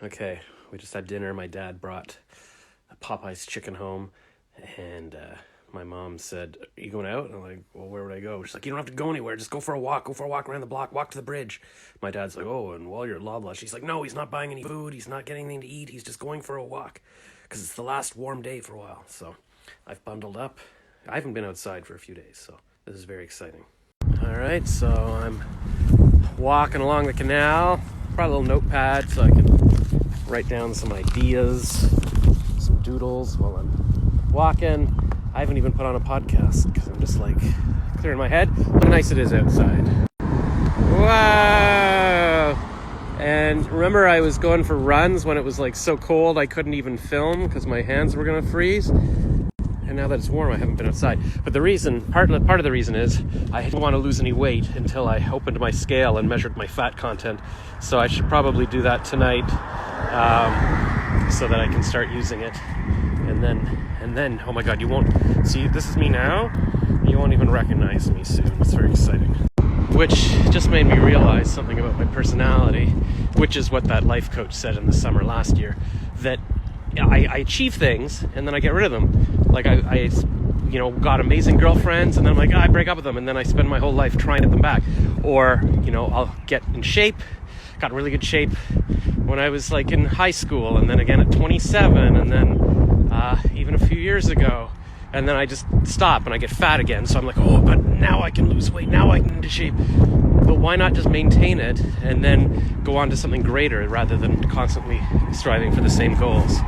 Okay, we just had dinner. My dad brought Popeye's chicken home, and my mom said, "Are you going out?" And I'm like, "Well, where would I go?" She's like, "You don't have to go anywhere. Just go for a walk. Go for a walk around the block. Walk to the bridge." My dad's like, "Oh, and while you're at Loblaw," she's like, "No, he's not buying any food. He's not getting anything to eat. He's just going for a walk, because it's the last warm day for a while." So I've bundled up. I haven't been outside for a few days, so this is very exciting. All right, so I'm walking along the canal. Brought a little notepad so I can write down some ideas, some doodles while I'm walking. I haven't even put on a podcast because I'm just like clearing my head. Look how nice it is outside. Wow! And remember, I was going for runs when it was like so cold I couldn't even film because my hands were gonna freeze. And now that it's warm, I haven't been outside. But the reason, part of the reason is I didn't want to lose any weight until I opened my scale and measured my fat content. So I should probably do that tonight, so that I can start using it. And then, oh my God, you won't see. This is me now. You won't even recognize me soon. It's very exciting. Which just made me realize something about my personality, which is what that life coach said in the summer last year, that I achieve things and then I get rid of them. Like I got amazing girlfriends and then I'm like, I break up with them and then I spend my whole life trying to get them back. Or, I'll get in shape, got in really good shape when I was like in high school and then again at 27 and then even a few years ago. And then I just stop and I get fat again. So I'm like, oh, but now I can lose weight. Now I can get into shape. But why not just maintain it and then go on to something greater rather than constantly striving for the same goals?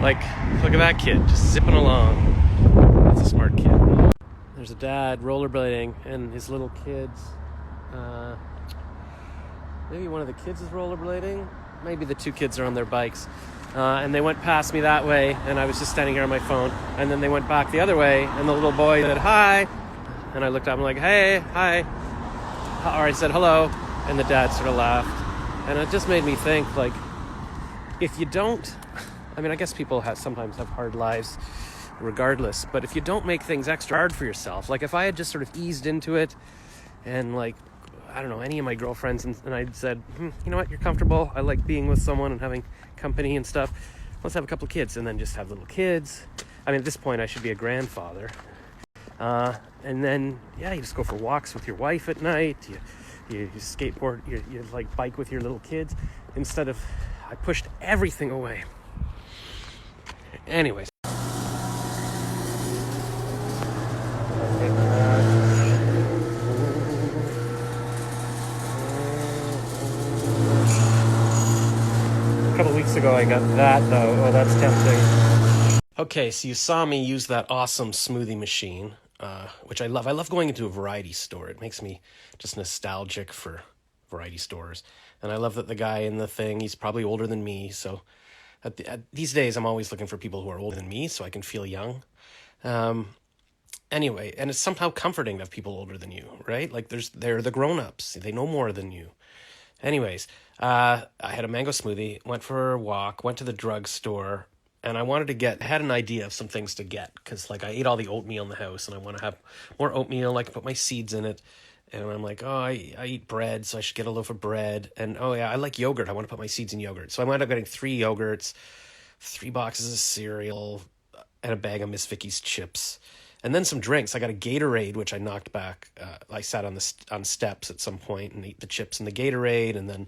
Like, look at that kid, just zipping along. That's a smart kid. There's a dad rollerblading and his little kids. Maybe one of the kids is rollerblading. Maybe the two kids are on their bikes. And they went past me that way, and I was just standing here on my phone. And then they went back the other way, and the little boy said, hi. And I looked up and I'm like, hey, hi. Or I said, hello. And the dad sort of laughed. And it just made me think, like, if you don't... I guess people sometimes have hard lives regardless. But if you don't make things extra hard for yourself, like if I had just sort of eased into it and, like, I don't know, any of my girlfriends, and I said, you know what, you're comfortable. I like being with someone and having company and stuff. Let's have a couple of kids and then just have little kids. At this point, I should be a grandfather. And then, you just go for walks with your wife at night. You skateboard, you like bike with your little kids. Instead of, I pushed everything away. Anyways. A couple weeks ago I got that though. Oh, that's tempting. Okay, so you saw me use that awesome smoothie machine, which I love. I love going into a variety store. It makes me just nostalgic for variety stores. And I love that the guy in the thing, he's probably older than me. So these days I'm always looking for people who are older than me so I can feel young. Anyway, and it's somehow comforting to have people older than you, right? Like they're the grown-ups. They know more than you. Anyways, I had a mango smoothie, went for a walk, went to the drugstore, and I had an idea of some things to get, because like I ate all the oatmeal in the house, and I want to have more oatmeal, I can put my seeds in it, and I'm like, oh, I eat bread, so I should get a loaf of bread, and oh yeah, I like yogurt, I want to put my seeds in yogurt, so I wound up getting 3 yogurts, 3 boxes of cereal, and a bag of Miss Vickie's chips. And then some drinks. I got a Gatorade, which I knocked back. I sat on steps at some point and ate the chips and the Gatorade. And then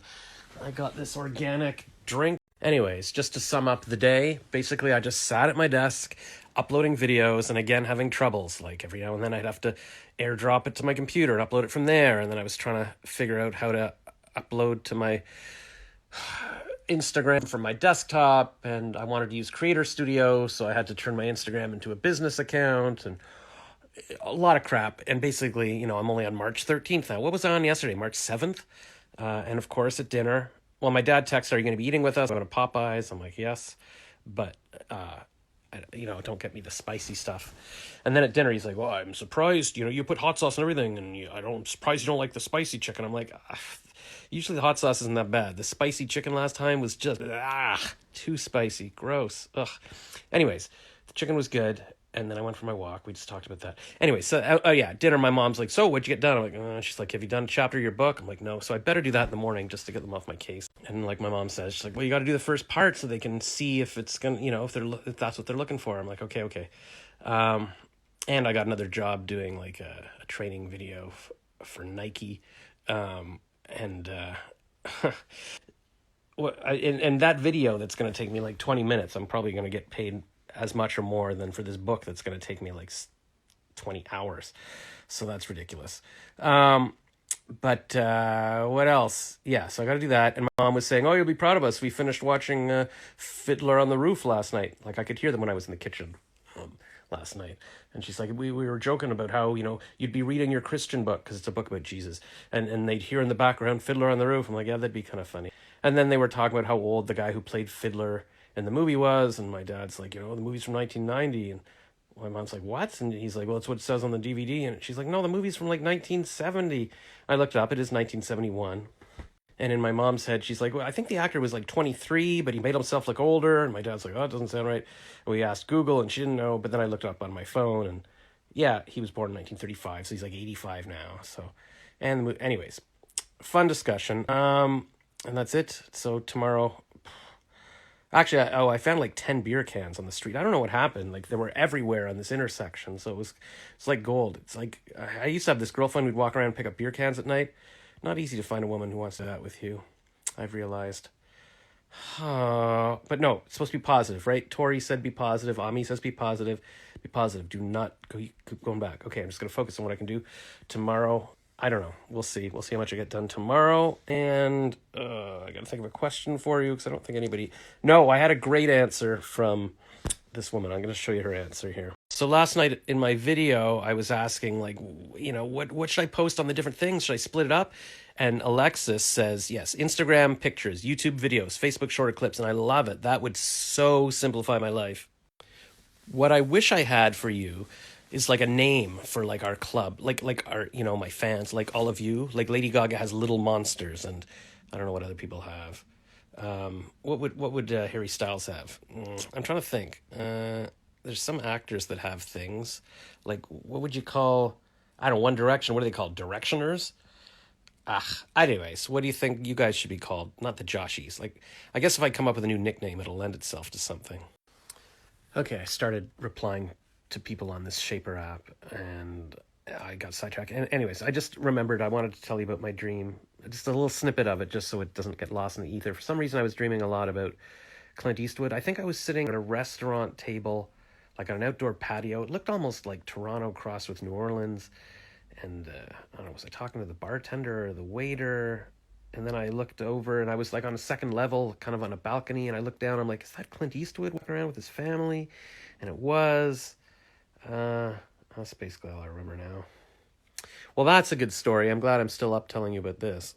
I got this organic drink. Anyways, just to sum up the day, basically I just sat at my desk uploading videos and again having troubles. Like every now and then I'd have to airdrop it to my computer and upload it from there. And then I was trying to figure out how to upload to my Instagram from my desktop, and I wanted to use Creator Studio, so I had to turn my Instagram into a business account, and a lot of crap. And basically, I'm only on March 13th now. What was I on yesterday? March 7th? And of course, at dinner, well, my dad texted, are you going to be eating with us? I'm going to Popeyes. I'm like, yes, but, don't get me the spicy stuff. And then at dinner, he's like, well, I'm surprised, you put hot sauce and everything, and I'm surprised you don't like the spicy chicken. I'm like, usually the hot sauce isn't that bad. The spicy chicken last time was just, too spicy. Gross. Ugh. Anyways, the chicken was good. And then I went for my walk. We just talked about that. Anyway, so, oh yeah, dinner. My mom's like, so what'd you get done? I'm like, she's like, have you done a chapter of your book? I'm like, no. So I better do that in the morning just to get them off my case. And like my mom says, she's like, well, you got to do the first part so they can see if it's going to, if that's what they're looking for. I'm like, okay. And I got another job doing like a training video for Nike. And that video that's going to take me like 20 minutes, I'm probably going to get paid as much or more than for this book that's going to take me like 20 hours. So that's ridiculous. But what else? Yeah, so I got to do that. And my mom was saying, oh, you'll be proud of us. We finished watching Fiddler on the Roof last night. Like I could hear them when I was in the kitchen last night. And she's like, we were joking about how, you'd be reading your Christian book because it's a book about Jesus. And they'd hear in the background Fiddler on the Roof. I'm like, yeah, that'd be kind of funny. And then they were talking about how old the guy who played Fiddler in the movie was. And my dad's like, the movie's from 1990. And my mom's like, what? And he's like, well, it's what it says on the DVD. And she's like, no, the movie's from like 1970. I looked it up. It is 1971. And in my mom's head, she's like, well, I think the actor was like 23, but he made himself look older. And my dad's like, oh, it doesn't sound right. And we asked Google, and she didn't know. But then I looked up on my phone, and yeah, he was born in 1935, so he's like 85 now. So, and anyways, fun discussion. And that's it. So tomorrow, actually, I found like 10 beer cans on the street. I don't know what happened. Like they were everywhere on this intersection. So it's like gold. It's like, I used to have this girlfriend who'd walk around and pick up beer cans at night. Not easy to find a woman who wants to do that with you, I've realized. But no, it's supposed to be positive, right? Tori said be positive. Ami says be positive. Be positive. Do not keep going back. Okay, I'm just going to focus on what I can do tomorrow. I don't know. We'll see. We'll see how much I get done tomorrow. And I got to think of a question for you because I don't think anybody... No, I had a great answer from this woman. I'm going to show you her answer here. So last night in my video, I was asking, like, what should I post on the different things? Should I split it up? And Alexis says, yes, Instagram pictures, YouTube videos, Facebook shorter clips, and I love it. That would so simplify my life. What I wish I had for you is like a name for like our club, like our, my fans, like all of you. Like Lady Gaga has Little Monsters, and I don't know what other people have. What would Harry Styles have? I'm trying to think. There's some actors that have things like, what would you call, I don't know, One Direction. What are they called? Directioners? Anyways, what do you think you guys should be called? Not the Joshies. Like, I guess if I come up with a new nickname, it'll lend itself to something. Okay, I started replying to people on this Shaper app and I got sidetracked. And anyways, I just remembered I wanted to tell you about my dream. Just a little snippet of it just so it doesn't get lost in the ether. For some reason, I was dreaming a lot about Clint Eastwood. I think I was sitting at a restaurant table, like on an outdoor patio. It looked almost like Toronto crossed with New Orleans. And I don't know, was I talking to the bartender or the waiter? And then I looked over and I was like on a second level, kind of on a balcony. And I looked down, I'm like, is that Clint Eastwood walking around with his family? And it was. That's basically all I remember now. Well, that's a good story. I'm glad I'm still up telling you about this.